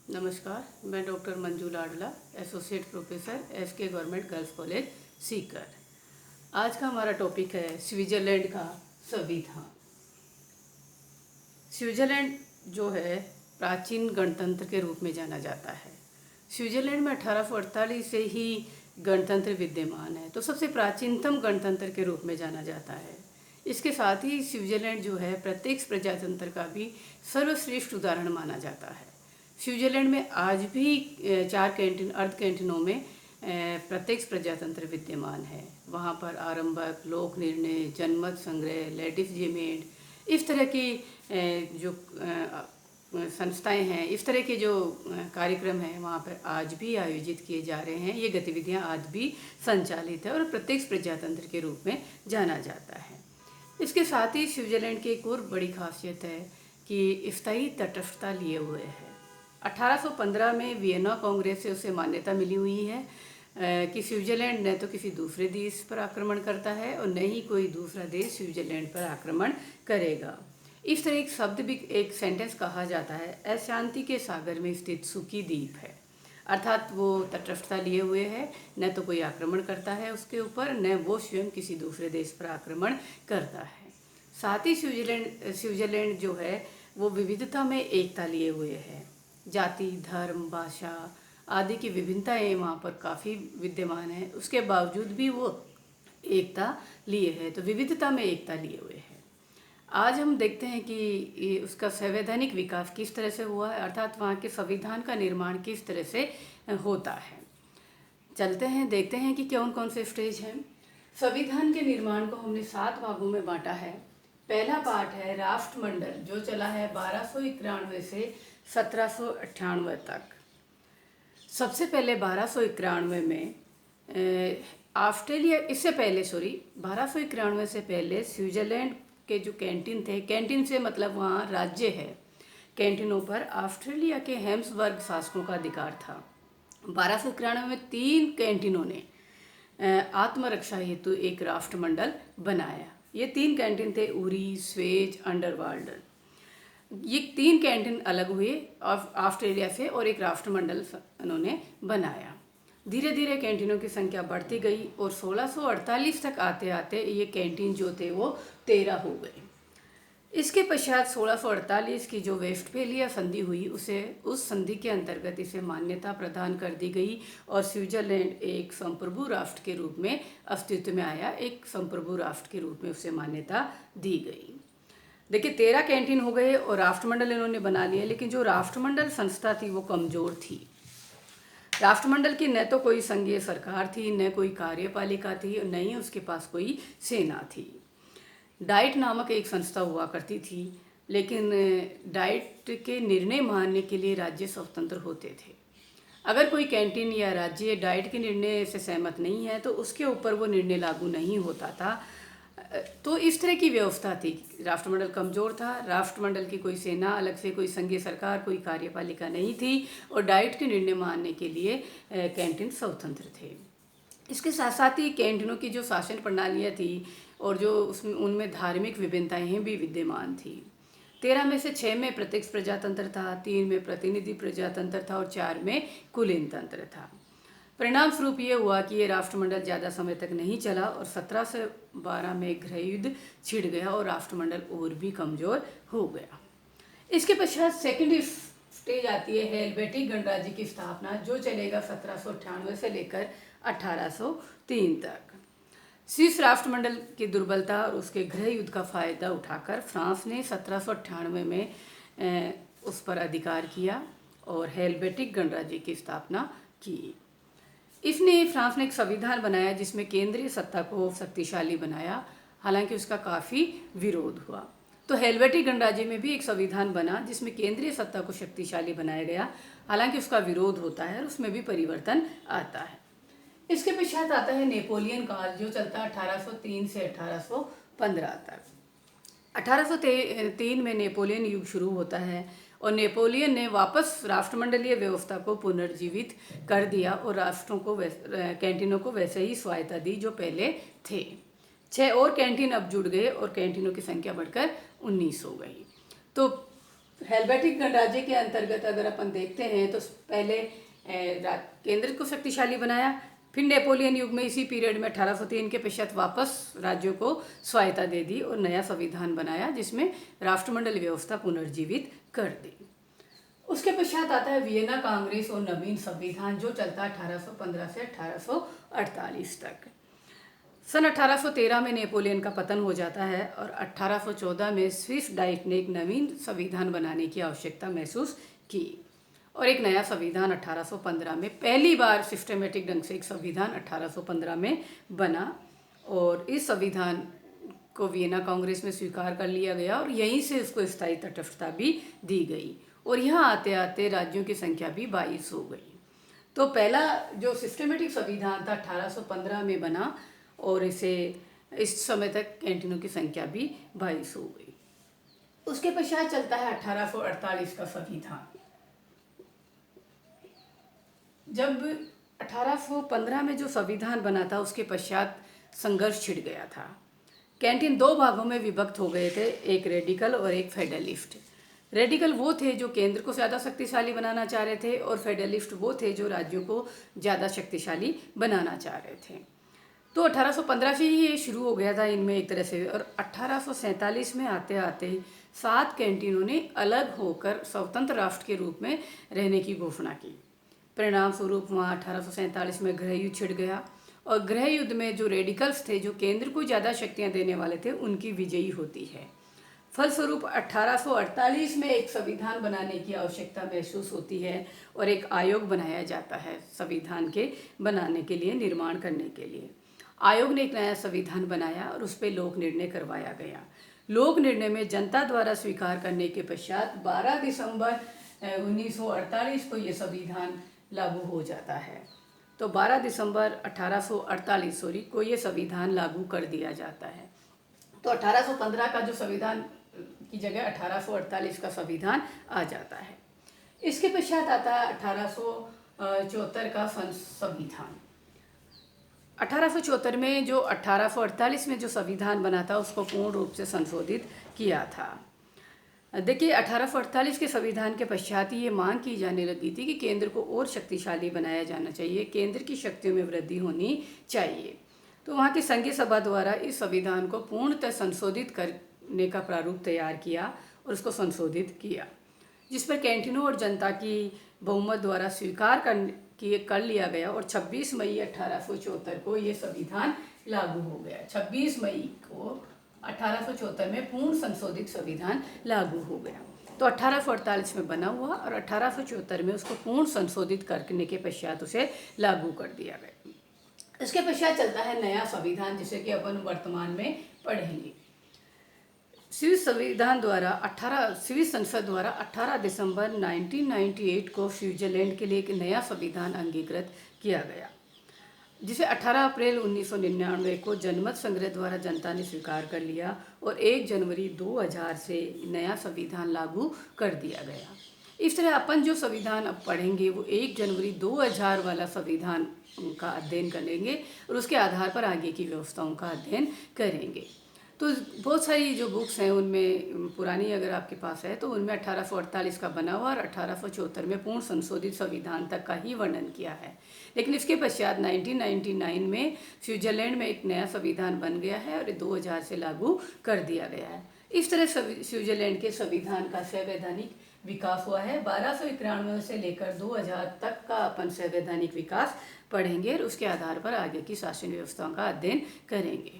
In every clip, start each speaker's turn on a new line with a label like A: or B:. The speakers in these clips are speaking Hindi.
A: नमस्कार, मैं doctor Manju Ladla, associate professor SK government girls college Sikar. आज का हमारा टॉपिक है स्विट्ज़रलैंड का संविधान। स्विट्ज़रलैंड जो है प्राचीन गणतंत्र के रूप में जाना जाता है। स्विट्ज़रलैंड में 1848 से ही गणतंत्र विद्यमान है, तो सबसे प्राचीनतम गणतंत्र के रूप में जाना जाता है। इसके साथ ही स्विट्ज़रलैंड जो है प्रत्यक्ष प्रजातंत्र का भी सर्वश्रेष्ठ उदाहरण माना जाता है। स्विट्ज़रलैंड में आज भी 4 कैंटीन अर्ध कैंटीनों में प्रत्यक्ष प्रजातंत्र विद्यमान है। वहाँ पर आरंभक, लोक निर्णय, जनमत संग्रह, लेडिसजेमेंट, इस तरह की जो संस्थाएं हैं, इस तरह के जो कार्यक्रम हैं वहाँ पर आज भी आयोजित किए जा रहे हैं। ये गतिविधियाँ आज भी संचालित है और प्रत्यक्ष प्रजातंत्र के रूप में जाना जाता है। इसके साथ ही स्विट्ज़रलैंड की एक और बड़ी खासियत है कि स्थायी तटस्थता लिए हुए है। 1815 में वियना कांग्रेस से उसे मान्यता मिली हुई है कि स्विट्ज़रलैंड न तो किसी दूसरे देश पर आक्रमण करता है और न ही कोई दूसरा देश स्विट्ज़रलैंड पर आक्रमण करेगा। इस तरह एक शब्द भी, एक सेंटेंस कहा जाता है, अशांति के सागर में स्थित सुखी द्वीप है। अर्थात वो तटस्थता लिए हुए है, न तो कोई आक्रमण करता है उसके ऊपर, न वो स्वयं किसी दूसरे देश पर आक्रमण करता है। साथ ही स्विट्ज़रलैंड जो है वो विविधता में एकता लिए हुए है। जाति, धर्म, भाषा आदि की विभिन्नताएं वहाँ पर काफ़ी विद्यमान है, उसके बावजूद भी वो एकता लिए है, तो विविधता में एकता लिए हुए है। आज हम देखते हैं कि उसका संवैधानिक विकास किस तरह से हुआ है, अर्थात वहाँ के संविधान का निर्माण किस तरह से होता है। चलते हैं, देखते हैं कि कौन कौन से स्टेज हैं। संविधान के निर्माण को हमने 7 भागों में बांटा है। पहला पार्ट है राष्ट्रमंडल, जो चला है 1291 से 1798 तक। सबसे पहले 1291 में ऑस्ट्रेलिया, इससे पहले 1291 से पहले स्विट्ज़रलैंड के जो कैंटीन थे, कैंटीन से मतलब वहाँ राज्य है, कैंटीनों पर ऑस्ट्रेलिया के हेम्सबर्ग शासकों का अधिकार था। 1291 में 3 कैंटीनों ने आत्मरक्षा हेतु एक राष्ट्रमंडल बनाया। ये 3 कैंटीन थे उरी, स्वेज, अंडरवर्ल्ड। ये 3 कैंटीन अलग हुए ऑस्ट्रेलिया से और एक राष्ट्रमंडल उन्होंने बनाया। धीरे धीरे कैंटीनों की संख्या बढ़ती गई और 1648 तक आते आते ये कैंटीन जो थे वो 13 हो गए। इसके पश्चात 1648 की जो वेस्टफेलिया संधि हुई, उस संधि के अंतर्गत इसे मान्यता प्रदान कर दी गई और स्विट्ज़रलैंड एक संप्रभु राष्ट्र के रूप में अस्तित्व में आया। एक संप्रभु राष्ट्र के रूप में उसे मान्यता दी गई। देखिए, 13 कैंटीन हो गए और राष्ट्रमंडल इन्होंने बना लिया, लेकिन जो राष्ट्रमंडल संस्था थी वो कमज़ोर थी। राष्ट्रमंडल की न तो कोई संघीय सरकार थी, न कोई कार्यपालिका थी और न ही उसके पास कोई सेना थी। डाइट नामक एक संस्था हुआ करती थी, लेकिन डाइट के निर्णय मानने के लिए राज्य स्वतंत्र होते थे। अगर कोई कैंटीन या राज्य डाइट के निर्णय से सहमत नहीं है तो उसके ऊपर वो निर्णय लागू नहीं होता था। तो इस तरह की व्यवस्था थी। राष्ट्रमंडल कमज़ोर था, राष्ट्रमंडल की कोई सेना, अलग से कोई संघीय सरकार, कोई कार्यपालिका नहीं थी और डाइट के निर्णय मानने के लिए कैंटीन स्वतंत्र थे। इसके साथ साथ ही कैंटीनों की जो शासन प्रणालियाँ थी और जो उनमें धार्मिक विभिन्नताएँ भी विद्यमान थी। 13 में से 6 में प्रत्यक्ष प्रजातंत्र था, 3 में प्रतिनिधि प्रजातंत्र था और 4 में कुलीन तंत्र था। परिणाम स्वरूप ये हुआ कि ये राष्ट्रमंडल ज़्यादा समय तक नहीं चला और 17 से 12 में गृहयुद्ध छिड़ गया और राष्ट्रमंडल और भी कमज़ोर हो गया। इसके पश्चात सेकेंड स्टेज आती है हेलवेटिक गणराज्य की स्थापना, जो चलेगा 1798 से लेकर 1803 तक। स्विस राष्ट्रमंडल की दुर्बलता और उसके गृह युद्ध का फायदा उठाकर फ्रांस ने 1798 में उस पर अधिकार किया और हेलवेटिक गणराज्य की स्थापना की। फ्रांस ने एक संविधान बनाया जिसमें केंद्रीय सत्ता को शक्तिशाली बनाया, हालांकि उसका काफ़ी विरोध हुआ। तो हेलवेटिक गणराज्य में भी एक संविधान बना जिसमें केंद्रीय सत्ता को शक्तिशाली बनाया गया, हालांकि उसका विरोध होता है और उसमें भी परिवर्तन आता है। इसके पश्चात आता है नेपोलियन काल, जो चलता है 1803 से 1815 तक। 1803 में नेपोलियन युग शुरू होता है और नेपोलियन ने वापस राष्ट्रमंडलीय व्यवस्था को पुनर्जीवित कर दिया और राष्ट्रों को कैंटीनों को वैसे ही स्वायत्ता दी जो पहले थे। 6 और कैंटीन अब जुड़ गए और कैंटीनों की संख्या बढ़कर 19 हो गई। तो हेलवेटिक गणराज्य के अंतर्गत अगर अपन देखते हैं तो पहले केंद्र को शक्तिशाली बनाया, फिर नेपोलियन युग में इसी पीरियड में 1803 के पश्चात वापस राज्यों को स्वायत्ता दे दी और नया संविधान बनाया जिसमें राष्ट्रमंडल व्यवस्था पुनर्जीवित कर दी। उसके पश्चात आता है वियना कांग्रेस और नवीन संविधान जो चलता है 1815 से 1848 तक। सन 1813 में नेपोलियन का पतन हो जाता है और 1814 में स्विस डाइट ने एक नवीन संविधान बनाने की आवश्यकता महसूस की और एक नया संविधान 1815 में पहली बार सिस्टमेटिक ढंग से एक संविधान 1815 में बना और इस संविधान को वियना कांग्रेस में स्वीकार कर लिया गया और यहीं से उसको स्थायी तटस्थता भी दी गई और यहाँ आते आते राज्यों की संख्या भी 22 हो गई। तो पहला जो सिस्टमेटिक संविधान था 1815 में बना और इस समय तक कैंटीनों की संख्या भी 22 हो गई। उसके पश्चात चलता है 1848 का संविधान। जब 1815 में जो संविधान बना था उसके पश्चात संघर्ष छिड़ गया था। कैंटीन दो भागों में विभक्त हो गए थे, एक रेडिकल और एक फेडरलिस्ट। रेडिकल वो थे जो केंद्र को ज़्यादा शक्तिशाली बनाना चाह रहे थे और फेडरलिस्ट वो थे जो राज्यों को ज़्यादा शक्तिशाली बनाना चाह रहे थे। तो 1815 से ही ये शुरू हो गया था इनमें एक तरह से और 1847 में आते आते 7 कैंटीनों ने अलग होकर स्वतंत्र राष्ट्र के रूप में रहने की घोषणा की। परिणाम स्वरूप वहाँ 1847 में गृह युद्ध छिड़ गया और गृह युद्ध में जो रेडिकल्स थे जो केंद्र को ज़्यादा शक्तियाँ देने वाले थे उनकी विजयी होती है। फलस्वरूप 1848 में एक संविधान बनाने की आवश्यकता महसूस होती है और एक आयोग बनाया जाता है संविधान के बनाने के लिए, निर्माण करने के लिए। आयोग ने एक नया संविधान बनाया और उस पर लोक निर्णय करवाया गया। लोक निर्णय में जनता द्वारा स्वीकार करने के पश्चात 12 दिसंबर 1948 को ये संविधान लागू हो जाता है। तो 12 दिसंबर 1848 को ये संविधान लागू कर दिया जाता है। तो 1815 का जो संविधान की जगह 1848 का संविधान आ जाता है। इसके पश्चात आता है 1874 का संविधान। 1874 में जो 1848 में जो संविधान बना था उसको पूर्ण रूप से संशोधित किया था। देखिए 1848 के संविधान के पश्चात ये मांग की जाने लगी थी कि केंद्र को और शक्तिशाली बनाया जाना चाहिए, केंद्र की शक्तियों में वृद्धि होनी चाहिए। तो वहाँ की संघीय सभा द्वारा इस संविधान को पूर्णतः संशोधित करने का प्रारूप तैयार किया और उसको संशोधित किया, जिस पर कैंटीनों और जनता की बहुमत द्वारा स्वीकार कर लिया गया और 26 मई 1874 को ये संविधान लागू हो गया। 26 मई को 1874 में पूर्ण संशोधित संविधान लागू हो गया। तो 1848 में बना हुआ और 1874 में उसको पूर्ण संशोधित करने के पश्चात उसे लागू कर दिया गया। इसके पश्चात चलता है नया संविधान जिसे कि अपन वर्तमान में पढ़ेंगे। स्विस संसद द्वारा 18 दिसंबर 1998 को स्विट्जरलैंड के लिए एक नया संविधान अंगीकृत किया गया, जिसे 18 अप्रैल 1999 को जनमत संग्रह द्वारा जनता ने स्वीकार कर लिया और 1 जनवरी 2000 से नया संविधान लागू कर दिया गया। इस तरह अपन जो संविधान अब पढ़ेंगे वो 1 जनवरी 2000 वाला संविधान का अध्ययन करेंगे और उसके आधार पर आगे की व्यवस्थाओं का अध्ययन करेंगे। तो बहुत सारी जो बुक्स हैं उनमें पुरानी अगर आपके पास है तो उनमें 1848 का बना हुआ और 1874 में पूर्ण संशोधित संविधान तक का ही वर्णन किया है। लेकिन इसके पश्चात 1999 में स्विट्जरलैंड में एक नया संविधान बन गया है और 2000 से लागू कर दिया गया है। इस तरह स्विट्जरलैंड के संविधान का संवैधानिक विकास हुआ है। 1291 से लेकर 2000 तक का अपन संवैधानिक विकास पढ़ेंगे और उसके आधार पर आगे की शासन व्यवस्थाओं का अध्ययन करेंगे।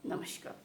A: नमस्कार।